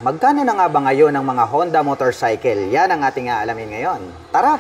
Magkano na nga ba ngayon ang mga Honda motorcycle? Yan ang ating aalamin ngayon. Tara!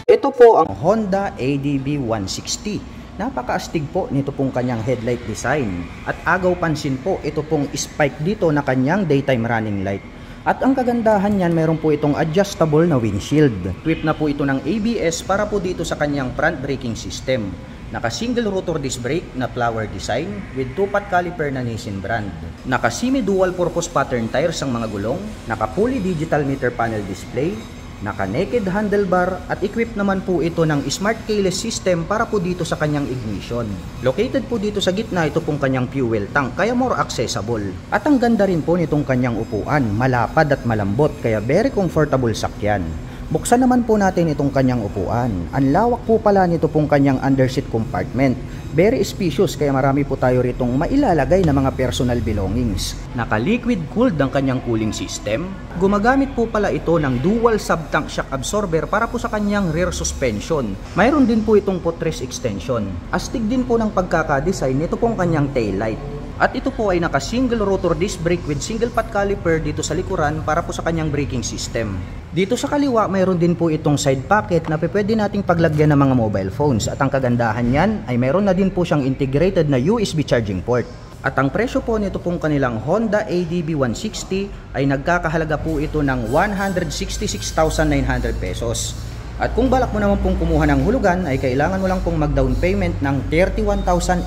Ito po ang Honda ADB 160. Napakaastig po nito pong kanyang headlight design. At agaw pansin po, ito pong spike dito na kanyang daytime running light. At ang kagandahan niyan, meron po itong adjustable na windshield. Equipped na po ito ng ABS para po dito sa kanyang front braking system. Naka single rotor disc brake na flower design with 2-pot caliper na Nissin brand. Naka semi dual purpose pattern tires ang mga gulong. Naka fully digital meter panel display. Naka naked handlebar at equipped naman po ito ng smart keyless system para po dito sa kanyang ignition. Located po dito sa gitna ito pong kanyang fuel tank kaya more accessible. At ang ganda rin po nitong kanyang upuan, malapad at malambot kaya very comfortable sakyan. Buksan naman po natin itong kanyang upuan. Ang lawak po pala nito pong kanyang underseat compartment. Very spacious kaya marami po tayo ritong mailalagay na mga personal belongings. Naka-liquid cooled ang kanyang cooling system. Gumagamit po pala ito ng dual sub-tank shock absorber para po sa kanyang rear suspension. Mayroon din po itong footrest extension. Astig din po ng pagkakadesign nito pong kanyang taillight. At ito po ay naka single rotor disc brake with single pot caliper dito sa likuran para po sa kanyang braking system. Dito sa kaliwa, mayroon din po itong side pocket na pwede nating paglagyan ng mga mobile phones. At ang kagandahan niyan ay mayroon na din po siyang integrated na USB charging port. At ang presyo po nito pong kanilang Honda ADB 160 ay nagkakahalaga po ito ng 166,900 pesos. At kung balak mo naman pong kumuha ng hulugan ay kailangan mo lang pong mag-down payment ng 31,800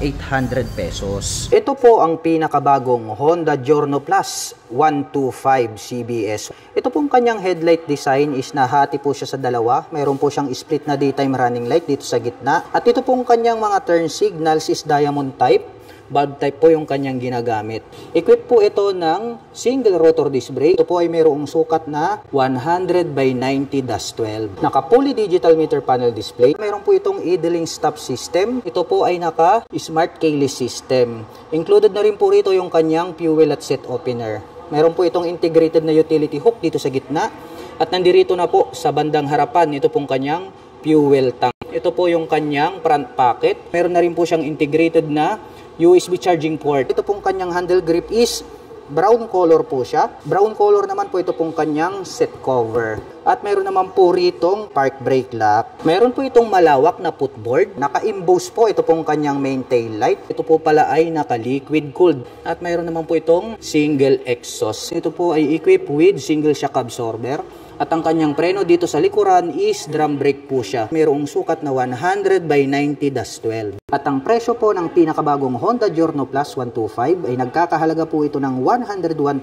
pesos. Ito po ang pinakabagong Honda Giorno Plus 125 CBS. Ito pong kanyang headlight design is nahati po siya sa dalawa. Mayroon po siyang split na daytime running light dito sa gitna. At ito pong kanyang mga turn signals is diamond type. Bulb type po yung kanyang ginagamit. Equipped po ito ng single rotor disc brake. Ito po ay mayroong sukat na 100 by 90-12. Naka fully digital meter panel display. Mayroon po itong idling stop system. Ito po ay naka smart keyless system. Included na rin po rito yung kanyang fuel at set opener. Mayroon po itong integrated na utility hook dito sa gitna. At nandirito na po sa bandang harapan ito pong kanyang fuel tank. Ito po yung kanyang front pocket. Mayroon na rin po siyang integrated na USB charging port. Ito pong kanyang handle grip is brown color po siya. Brown color naman po ito pong kanyang seat cover. At mayroon naman po ritong park brake lock. Mayroon po itong malawak na footboard. Naka-emboss po ito pong kanyang main tail light. Ito po pala ay naka-liquid cooled. At mayroon naman po itong single exhaust. Ito po ay equipped with single shock absorber. At ang kanyang preno dito sa likuran is drum brake po siya. Mayroong sukat na 100 by 90-12. At ang presyo po ng pinakabagong Honda Giorno Plus 125 ay nagkakahalaga po ito ng 101,900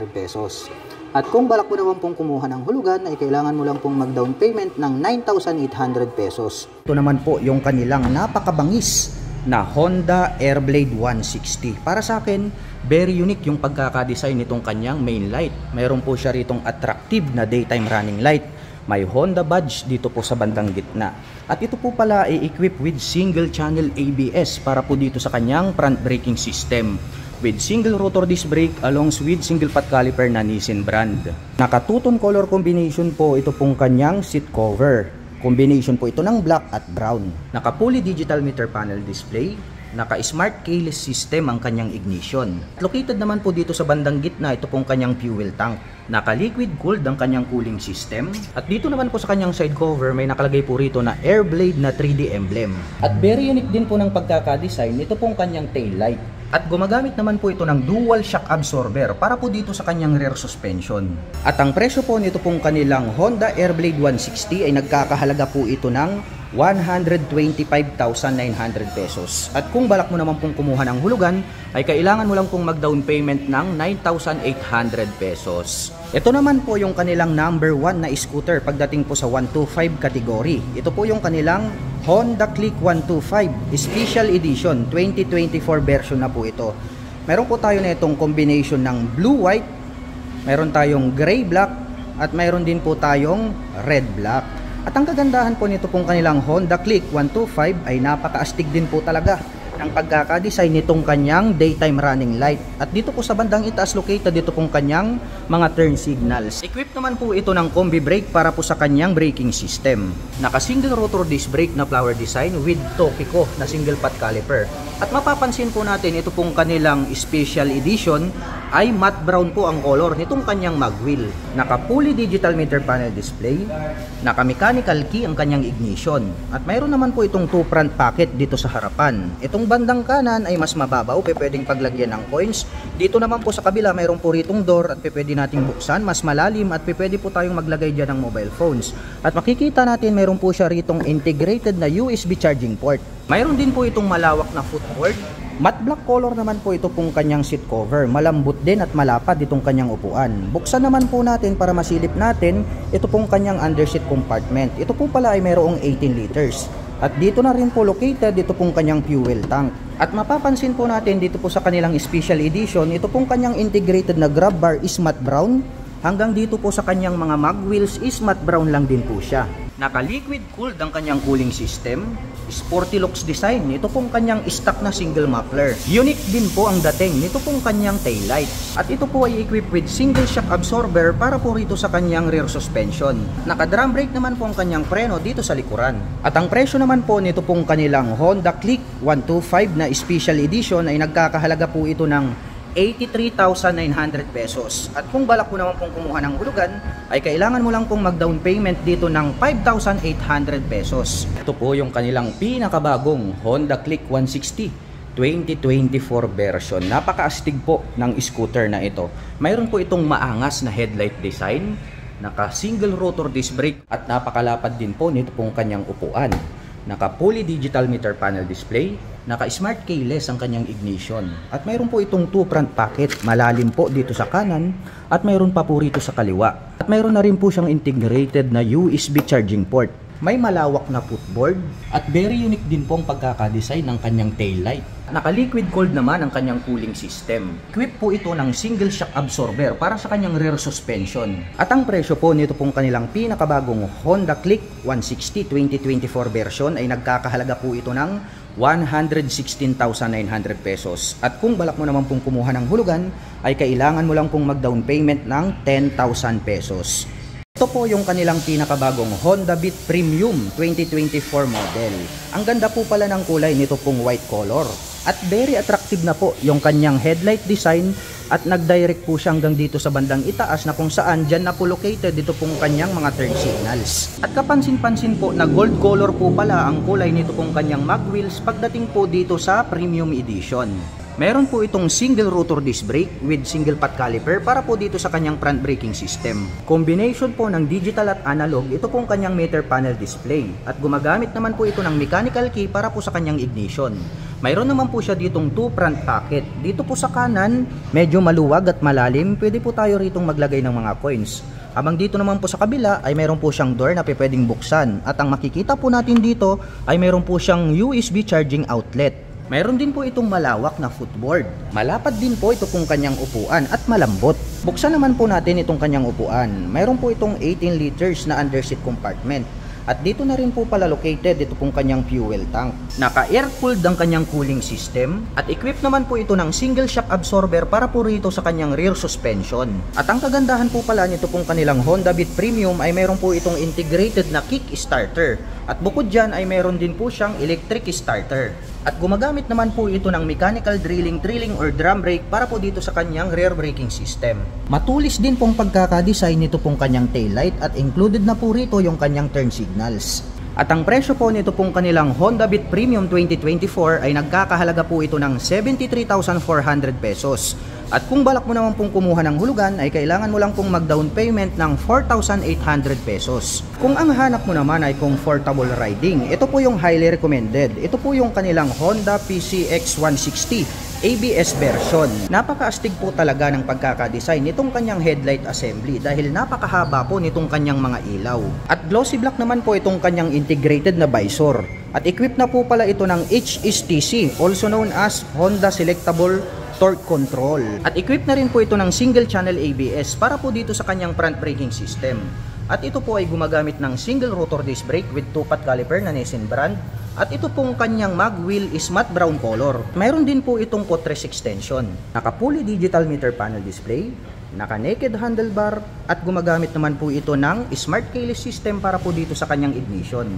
pesos. At kung balak mo naman pong kumuha ng hulugan ay kailangan mo lang pong mag-down payment ng 9,800 pesos. Ito naman po yung kanilang napakabangis na Honda Airblade 160. Para sa akin, very unique yung pagkakadesign nitong kanyang main light. Mayroon po siya ritong attractive na daytime running light. May Honda badge dito po sa bandang gitna. At ito po pala ay equipped with single channel ABS para po dito sa kanyang front braking system. With single rotor disc brake along with single pot caliper na Nissin brand. Naka two-tone color combination po ito pong kanyang seat cover. Combination po ito ng black at brown. Naka fully digital meter panel display. Naka smart keyless system ang kanyang ignition. Located naman po dito sa bandang gitna ito pong kanyang fuel tank. Naka liquid cooled ang kanyang cooling system. At dito naman po sa kanyang side cover may nakalagay po rito na Airblade na 3D emblem. At very unique din po ng pagkakadesign ito pong kanyang tail light. At gumagamit naman po ito ng dual shock absorber para po dito sa kanyang rear suspension. At ang presyo po nito pong kanilang Honda Airblade 160 ay nagkakahalaga po ito ng 125,900 pesos. At kung balak mo naman pong kumuha ng hulugan ay kailangan mo lang pong mag-down payment ng 9,800 pesos. Ito naman po yung kanilang number 1 na scooter pagdating po sa 125 category. Ito po yung kanilang Honda Click 125 Special Edition 2024 version na po ito. Meron po tayo na itong combination ng blue-white Meron tayong gray black at mayroon din po tayong red black. At ang kagandahan po nito pong kanilang Honda Click 125 ay napakaastig din po talaga ng pagkakadesign nitong kanyang daytime running light. At dito po sa bandang itaas located dito pong kanyang mga turn signals. Equipped naman po ito ng combi brake para po sa kanyang braking system. Naka single rotor disc brake na flower design with Tokico na single pot caliper. At mapapansin po natin ito pong kanilang special edition ay matte brown po ang color nitong kanyang magwheel. Naka fully digital meter panel display, naka mechanical key ang kanyang ignition. At mayroon naman po itong 2 front pocket dito sa harapan. Itong bandang kanan ay mas mababaw, pwedeng paglagyan ng coins. Dito naman po sa kabila mayroon po ritong door at pwede nating buksan, mas malalim at pwede po tayong maglagay dyan ng mobile phones. At makikita natin mayroon po siya ritong integrated na USB charging port. Mayroon din po itong malawak na footboard. Matte black color naman po ito pong kanyang seat cover. Malambot din at malapad itong kanyang upuan. Buksan naman po natin para masilip natin ito pong kanyang underseat compartment. Ito po pala ay mayroong 18 liters. At dito na rin po located ito pong kanyang fuel tank. At mapapansin po natin dito po sa kanilang special edition, ito pong kanyang integrated na grab bar is matte brown. Hanggang dito po sa kanyang mga mag wheels is matte brown lang din po siya. Naka liquid cooled ang kanyang cooling system. Sporty looks design. Ito pong kanyang stock na single muffler. Unique din po ang dating nito pong kanyang taillight. At ito po ay equipped with single shock absorber para po rito sa kanyang rear suspension. Naka drum brake naman po ang kanyang preno dito sa likuran. At ang presyo naman po nito pong kanilang Honda Click 125 na special edition ay nagkakahalaga po ito ng 83,900 pesos. At kung balak mo naman pong kumuha ng hulugan, ay kailangan mo lang pong mag-down payment dito ng 5,800 pesos. Ito po yung kanilang pinakabagong Honda Click 160 2024 version. Napakaastig po ng scooter na ito. Mayroon po itong maangas na headlight design, naka single rotor disc brake at napakalapad din po nito pong kanyang upuan. Naka fully digital meter panel display, naka smart keyless ang kanyang ignition. At mayroon po itong 2 front pocket, malalim po dito sa kanan at mayroon pa po rito sa kaliwa. At mayroon na rin po siyang integrated na USB charging port. May malawak na footboard at very unique din po ang pagkakadesign ng kanyang taillight. Naka liquid cooled naman ang kanyang cooling system. Equipped po ito ng single shock absorber para sa kanyang rear suspension. At ang presyo po nito pong kanilang pinakabagong Honda Click 160 2024 version ay nagkakahalaga po ito ng 116,900 pesos. At kung balak mo naman pong kumuha ng hulugan, ay kailangan mo lang pong mag-down payment ng 10,000 pesos. Ito po yung kanilang pinakabagong Honda Beat Premium 2024 model. Ang ganda po pala ng kulay nito pong white color. At very attractive na po yung kanyang headlight design at nag-direct po siya hanggang dito sa bandang itaas na kung saan dyan na po located dito pong kanyang mga turn signals. At kapansin-pansin po na gold color po pala ang kulay nito pong kanyang mag wheels pagdating po dito sa Premium Edition. Meron po itong single rotor disc brake with single pot caliper para po dito sa kanyang front braking system. Combination po ng digital at analog, ito pong kanyang meter panel display. At gumagamit naman po ito ng mechanical key para po sa kanyang ignition. Mayroon naman po siya ditong 2 front pocket. Dito po sa kanan, medyo maluwag at malalim, pwede po tayo ritong maglagay ng mga coins. Habang dito naman po sa kabila ay mayroon po siyang door na pwedeng buksan. At ang makikita po natin dito ay mayroon po siyang USB charging outlet. Mayroon din po itong malawak na footboard. Malapad din po ito pong kanyang upuan at malambot. Buksan naman po natin itong kanyang upuan. Mayroon po itong 18 liters na underseat compartment. At dito na rin po pala located ito pong kanyang fuel tank. Naka-air-cooled ang kanyang cooling system. At equipped naman po ito ng single shock absorber para po rito sa kanyang rear suspension. At ang kagandahan po pala nito pong kanilang Honda Beat Premium ay mayroon po itong integrated na kick starter. At bukod dyan ay mayroon din po siyang electric starter. At gumagamit naman po ito ng mechanical drilling or drum brake para po dito sa kanyang rear braking system. Matulis din pong pagkakadesign nito pong kanyang taillight at included na po rito yung kanyang turn signals. At ang presyo po nito pong kanilang Honda Beat Premium 2024 ay nagkakahalaga po ito ng 73,400 pesos. At kung balak mo naman pong kumuha ng hulugan ay kailangan mo lang pong mag-down payment ng 4,800 pesos. Kung ang hanap mo naman ay comfortable riding, ito po yung highly recommended. Ito po yung kanilang Honda PCX 160 ABS version. Napakaastig po talaga ng pagkakadesign nitong kanyang headlight assembly dahil napakahaba po nitong kanyang mga ilaw. At glossy black naman po itong kanyang integrated na visor. At equipped na po pala ito ng HSTC, also known as Honda Selectable torque control. At equipped na rin po ito ng single channel ABS para po dito sa kanyang front braking system. At ito po ay gumagamit ng single rotor disc brake with 2-pot caliper na Nissin brand. At ito pong kanyang mag wheel is matte brown color. Mayroon din po itong footrest extension. Naka fully digital meter panel display, naka naked handlebar, at gumagamit naman po ito ng smart keyless system para po dito sa kanyang ignition.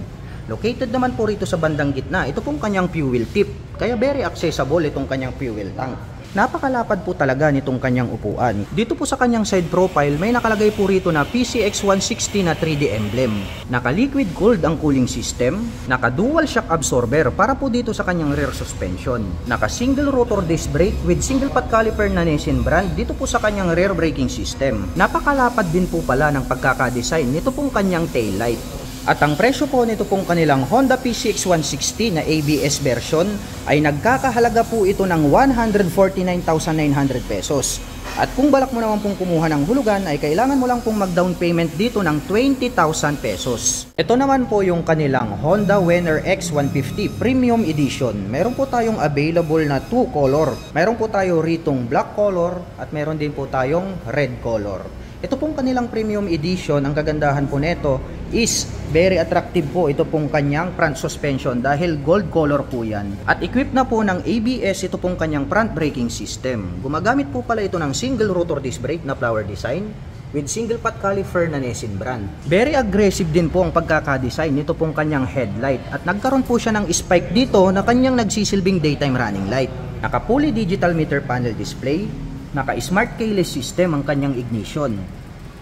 Located naman po rito sa bandang gitna, ito pong kanyang fuel tip, kaya very accessible itong kanyang fuel tank. Napakalapad po talaga nitong kanyang upuan. Dito po sa kanyang side profile, may nakalagay po rito na PCX160 na 3D emblem. Naka liquid cooled ang cooling system, naka dual shock absorber para po dito sa kanyang rear suspension. Naka single rotor disc brake with single pot caliper na Nissin brand dito po sa kanyang rear braking system. Napakalapad din po pala ng pagkakadesign nito pong kanyang tail light. At ang presyo po nito pong kanilang Honda PCX160 na ABS version ay nagkakahalaga po ito ng 149,900 pesos. At kung balak mo naman pong kumuha ng hulugan ay kailangan mo lang pong mag-down payment dito ng 20,000 pesos. Ito naman po yung kanilang Honda Venner X150 Premium Edition. Meron po tayong available na 2 color. Meron po tayo ritong black color at meron din po tayong red color. Ito pong kanilang premium edition, ang kagandahan po nito is very attractive po ito pong kanyang front suspension dahil gold color po yan. At equipped na po ng ABS ito pong kanyang front braking system. Gumagamit po pala ito ng single rotor disc brake na flower design with single pot caliper na Nissin brand. Very aggressive din po ang pagkakadesign nito pong kanyang headlight at nagkaroon po siya ng spike dito na kanyang nagsisilbing daytime running light. Naka fully digital meter panel display, naka-smart keyless system ang kanyang ignition.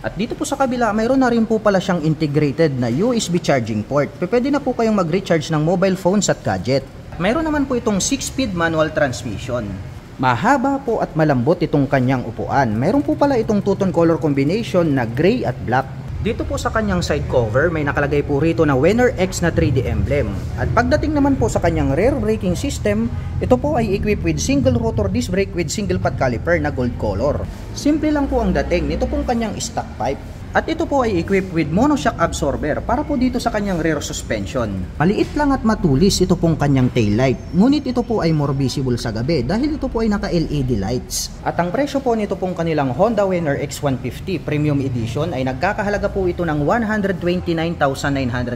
At dito po sa kabila, mayroon na rin po pala siyang integrated na USB charging port. Pwede na po kayong mag-recharge ng mobile phones at gadget. Mayroon naman po itong 6-speed manual transmission. Mahaba po at malambot itong kanyang upuan. Mayroon po pala itong two-tone color combination na gray at black. Dito po sa kanyang side cover, may nakalagay po rito na Venner X na 3D emblem. At pagdating naman po sa kanyang rear braking system, ito po ay equipped with single rotor disc brake with single pot caliper na gold color. Simple lang po ang dating nito pong kanyang stock pipe. At ito po ay equipped with monoshock absorber para po dito sa kanyang rear suspension. Maliit lang at matulis ito pong kanyang taillight. Ngunit ito po ay more visible sa gabi dahil ito po ay naka LED lights. At ang presyo po nito pong kanilang Honda Venner X150 Premium Edition ay nagkakahalaga po ito ng 129,900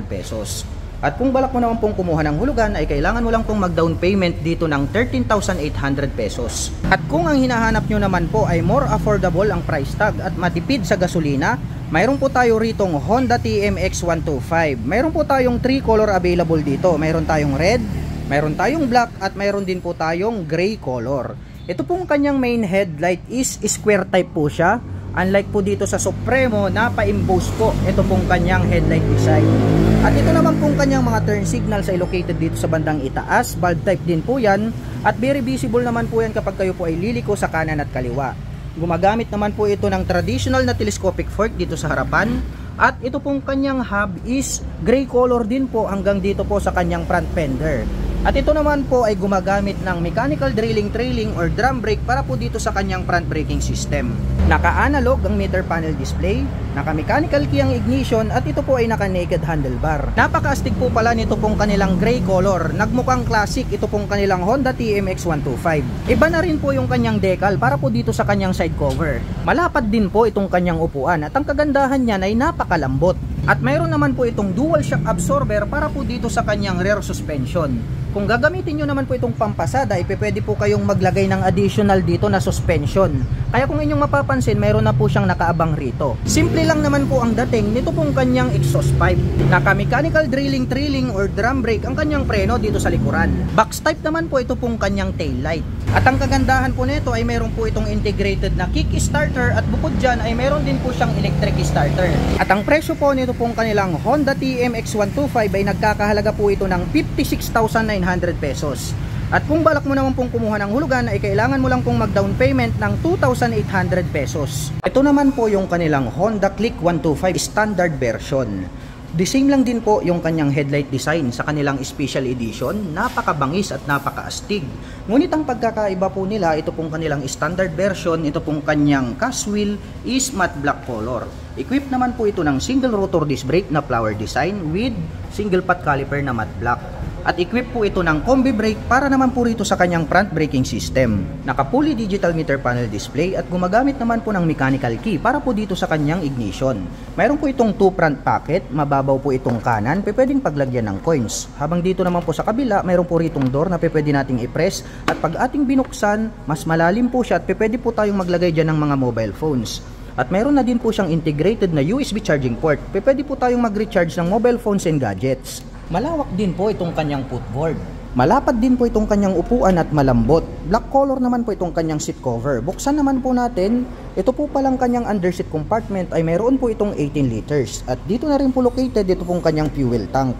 pesos. At kung balak mo naman pong kumuha ng hulugan ay kailangan mo lang pong mag-down payment dito ng 13,800 pesos. At kung ang hinahanap nyo naman po ay more affordable ang price tag at matipid sa gasolina, mayroon po tayo ritong Honda TMX 125. Mayroon po tayong 3 color available dito. Mayroon tayong red, mayroon tayong black at mayroon din po tayong gray color. Ito pong kanyang main headlight is square type po siya. Unlike po dito sa Supremo, napa-emboss po ito pong kanyang headlight design. At ito naman pong kanyang mga turn signals ay located dito sa bandang itaas. Bulb type din po yan. At very visible naman po yan kapag kayo po ay liliko sa kanan at kaliwa. Gumagamit naman po ito ng traditional na telescopic fork dito sa harapan. At ito pong kanyang hub is gray color din po hanggang dito po sa kanyang front fender. At ito naman po ay gumagamit ng mechanical drilling trailing or drum brake para po dito sa kanyang front braking system. Naka-analog ang meter panel display, naka-mechanical key ang ignition at ito po ay naka-naked handlebar. Napaka-astig po pala nito pong kanilang gray color. Nagmukhang classic ito pong kanilang Honda TMX 125. Iba na rin po yung kanyang decal para po dito sa kanyang side cover. Malapad din po itong kanyang upuan at ang kagandahan niya ay napakalambot. At mayroon naman po itong dual shock absorber para po dito sa kanyang rear suspension. Kung gagamitin nyo naman po itong pampasada, pwede po kayong maglagay ng additional dito na suspension. Kaya kung inyong mapapansin, mayroon na po siyang nakaabang rito. Simple lang naman po ang dating nito pong kanyang exhaust pipe. Naka-mechanical drilling trailing or drum brake ang kanyang preno dito sa likuran. Box type naman po ito pong kanyang tail light. At ang kagandahan po nito ay mayroon po itong integrated na kick starter at bukod dyan ay mayroon din po siyang electric starter. At ang presyo po nito pong kanilang Honda TMX 125 ay nagkakahalaga po ito ng 56,900 pesos. At kung balak mo naman pong kumuha ng hulugan ay kailangan mo lang pong mag-down payment ng 2,800 pesos. Ito naman po yung kanilang Honda Click 125 standard version. The same lang din po yung kanyang headlight design sa kanilang special edition. Napakabangis at napakaastig. Ngunit ang pagkakaiba po nila, ito pong kanilang standard version, ito pong kanyang cast wheel is matte black color. Equipped naman po ito ng single rotor disc brake na flower design with single pot caliper na matte black. At equip po ito ng combi brake para naman po rito sa kanyang front braking system. Naka fully digital meter panel display at gumagamit naman po ng mechanical key para po dito sa kanyang ignition. Mayroon po itong 2 front pocket, mababaw po itong kanan, pwedeng paglagyan ng coins. Habang dito naman po sa kabila, mayroon po ritong door na pwede nating i-press at pag ating binuksan, mas malalim po siya at pwede po tayong maglagay dyan ng mga mobile phones. At mayroon na din po siyang integrated na USB charging port, pwede po tayong mag-recharge ng mobile phones and gadgets. Malawak din po itong kanyang footboard. Malapad din po itong kanyang upuan at malambot. Black color naman po itong kanyang seat cover. Buksan naman po natin, ito po palang kanyang underseat compartment ay mayroon po itong 18 liters. At dito na rin po located ito pong kanyang fuel tank.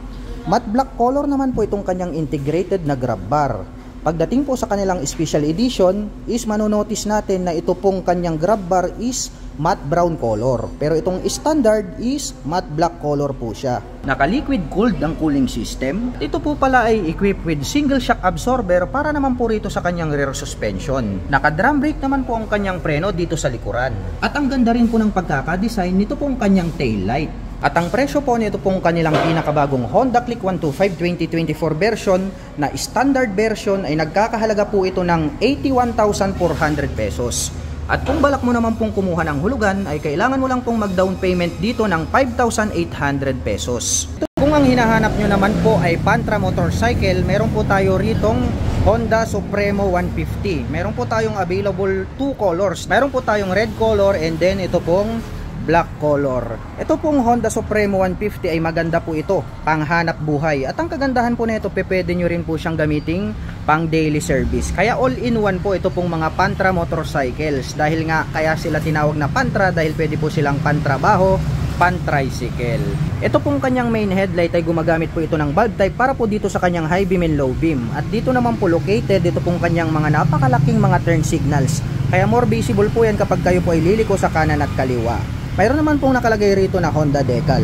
Matte black color naman po itong kanyang integrated na grab bar. Pagdating po sa kanilang special edition is manonotice natin na ito pong kanyang grab bar is matte brown color. Pero itong standard is matte black color po siya. Naka-liquid cooled ang cooling system. Ito po pala ay equipped with single shock absorber para naman po rito sa kanyang rear suspension. Naka-drum brake naman po ang kanyang preno dito sa likuran. At ang ganda rin po ng pagkakadesign nito pong kanyang tail light. At ang presyo po nito pong kanilang pinakabagong Honda Click 125 2024 version na standard version ay nagkakahalaga po ito ng 81,400 pesos. At kung balak mo naman pong kumuha ng hulugan ay kailangan mo lang pong mag-down payment dito ng 5,800 pesos. Kung ang hinahanap nyo naman po ay Pantra motorcycle, meron po tayo ritong Honda Supremo 150. Meron po tayong available 2 colors. Meron po tayong red color and then ito pong black color. Ito pong Honda Supremo 150 ay maganda po ito, panghanap buhay. At ang kagandahan po nito, pwede nyo rin po siyang gamiting pang daily service. Kaya all-in-one po ito pong mga Pantra motorcycles. Dahil nga kaya sila tinawag na Pantra dahil pwede po silang pantrabaho, pan-tricycle. Ito pong kanyang main headlight ay gumagamit po ito ng bulb type para po dito sa kanyang high beam and low beam. At dito naman po located ito pong kanyang mga napakalaking mga turn signals. Kaya more visible po yan kapag kayo po ay liliko sa kanan at kaliwa. Mayroon naman pong nakalagay rito na Honda decal.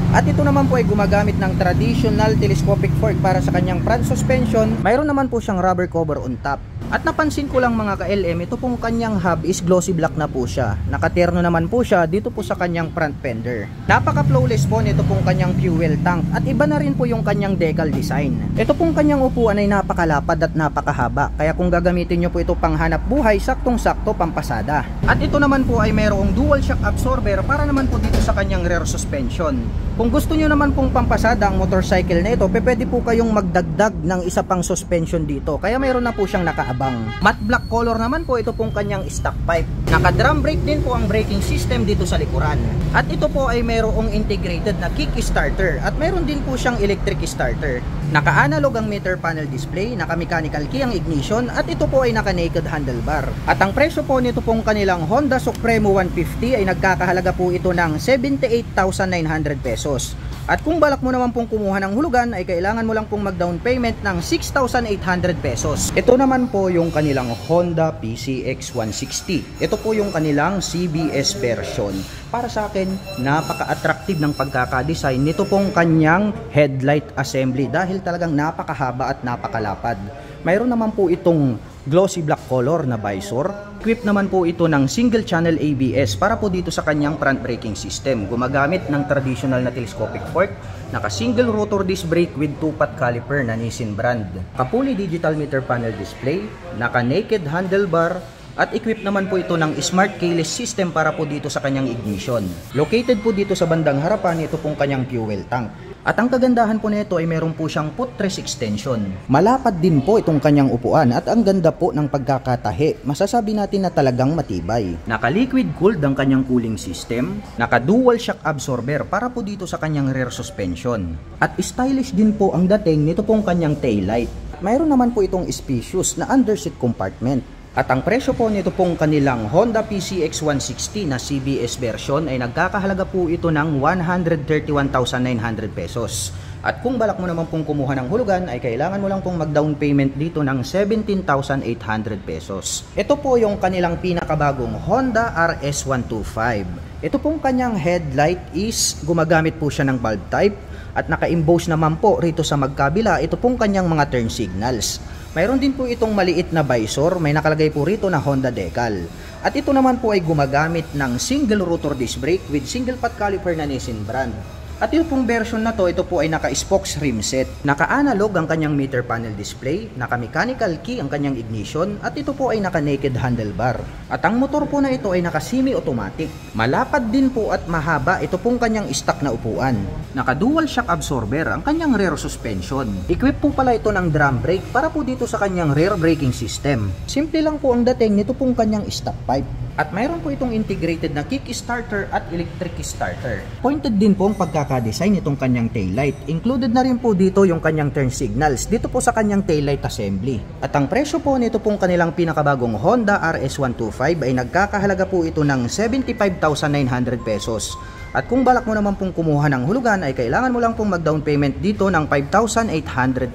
At ito naman po ay gumagamit ng traditional telescopic fork para sa kanyang front suspension. Mayroon naman po siyang rubber cover on top. At napansin ko lang mga ka-LM, ito pong kanyang hub is glossy black na po siya. Nakaterno naman po siya dito po sa kanyang front fender. Napaka-flawless po nito pong kanyang fuel tank. At iba na rin po yung kanyang decal design. Ito pong kanyang upuan ay napakalapad at napakahaba. Kaya kung gagamitin nyo po ito pang hanap buhay, saktong-sakto pampasada. At ito naman po ay mayroong dual shock absorber para naman po dito sa kanyang rear suspension. Kung gusto nyo naman pong pampasada ang motorcycle na ito, pwede po kayong magdagdag ng isa pang suspension dito. Kaya mayroon na po siyang nakaabang. Matte black color naman po ito pong kanyang stock pipe. Naka-drum brake din po ang braking system dito sa likuran. At ito po ay mayroong integrated na kick starter. At mayroon din po siyang electric starter. Naka-analog ang meter panel display, naka-mechanical key ang ignition, at ito po ay naka-naked handlebar. At ang presyo po nito pong kanilang Honda Supremo 150 ay nagkakahalaga po ito ng 78,900 pesos. At kung balak mo naman pong kumuha ng hulugan ay kailangan mo lang pong mag-down payment ng 6,800 pesos. Ito naman po yung kanilang Honda PCX 160. Ito po yung kanilang CBS version. Para sa akin, napaka-attractive ng pagkakadesign nito pong kanyang headlight assembly dahil talagang napakahaba at napakalapad. Mayroon naman po itong glossy black color na visor. Equipped naman po ito ng single channel ABS para po dito sa kanyang front braking system. Gumagamit ng traditional na telescopic fork, naka single rotor disc brake with 2-pot caliper na Nissin brand. Kapuli digital meter panel display, naka naked handlebar, at equipped naman po ito ng smart keyless system para po dito sa kanyang ignition. Located po dito sa bandang harapan ito pong kanyang fuel tank. At ang kagandahan po nito ay meron po siyang footrest extension. Malapad din po itong kanyang upuan at ang ganda po ng pagkakatahi. Masasabi natin na talagang matibay. Naka-liquid cooled ang kanyang cooling system. Naka-dual shock absorber para po dito sa kanyang rear suspension. At stylish din po ang dating nito pong kanyang taillight. Mayroon naman po itong spacious na underseat compartment. At ang presyo po nito pong kanilang Honda PCX 160 na CBS version ay nagkakahalaga po ito ng 131,900 pesos. At kung balak mo naman pong kumuha ng hulugan ay kailangan mo lang pong mag-down payment dito ng 17,800 pesos. Ito po yung kanilang pinakabagong Honda RS125. Ito pong kanyang headlight is gumagamit po siya ng bulb type at naka-emboss naman po rito sa magkabila ito pong kanyang mga turn signals. Mayroon din po itong maliit na visor, may nakalagay po rito na Honda decal. At ito naman po ay gumagamit ng single rotor disc brake with single pot caliper na Nissin brand. At yung pong version na to, ito po ay naka-spokes rim set. Naka-analog ang kanyang meter panel display, naka-mechanical key ang kanyang ignition, at ito po ay naka-naked handlebar. At ang motor po na ito ay naka-semi-automatic. Malapad din po at mahaba ito pong kanyang stock na upuan. Naka-dual shock absorber ang kanyang rear suspension. Equip po pala ito ng drum brake para po dito sa kanyang rear braking system. Simple lang po ang dating nito pong kanyang stock pipe. At mayroon po itong integrated na kickstarter at electric starter. Pointed din po ang pagkakadesign nitong kanyang taillight. Included na rin po dito yung kanyang turn signals dito po sa kanyang taillight assembly. At ang presyo po nito pong kanilang pinakabagong Honda RS125 ay nagkakahalaga po ito ng 75,900 pesos. At kung balak mo naman pong kumuha ng hulugan ay kailangan mo lang pong mag-down payment dito ng 5,800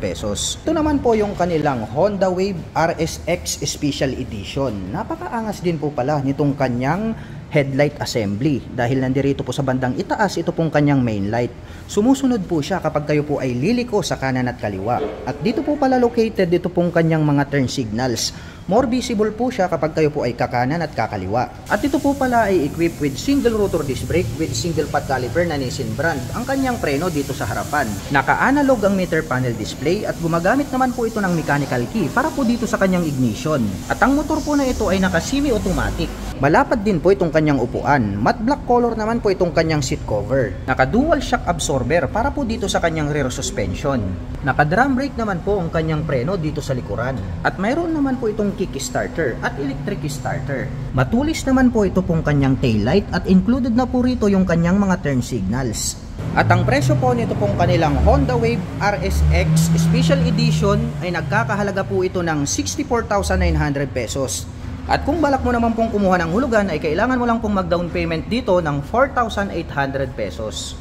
pesos. Ito naman po yung kanilang Honda Wave RSX Special Edition. Napakaangas din po pala nitong kanyang headlight assembly dahil nandirito po sa bandang itaas ito pong kanyang main light. Sumusunod po siya kapag kayo po ay liliko sa kanan at kaliwa. At dito po pala located dito pong kanyang mga turn signals. More visible po siya kapag kayo po ay kakanan at kakaliwa. At ito po pala ay equipped with single rotor disc brake with single pad caliper na Nissin brand ang kanyang preno dito sa harapan. Naka-analog ang meter panel display at gumagamit naman po ito ng mechanical key para po dito sa kanyang ignition. At ang motor po na ito ay naka-semi-automatic. Malapad din po itong kanyang upuan. Matte black color naman po itong kanyang seat cover. Naka-dual shock absorber para po dito sa kanyang rear suspension. Naka-drum brake naman po ang kanyang preno dito sa likuran. At mayroon naman po itong kickstarter at electric starter. Matulis naman po ito pong kanyang taillight at included na po rito yung kanyang mga turn signals. At ang presyo po nito pong kanilang Honda Wave RSX Special Edition ay nagkakahalaga po ito ng 64,900 pesos. At kung balak mo naman pong kumuha ng hulugan ay kailangan mo lang pong mag-down payment dito ng 4,800 pesos.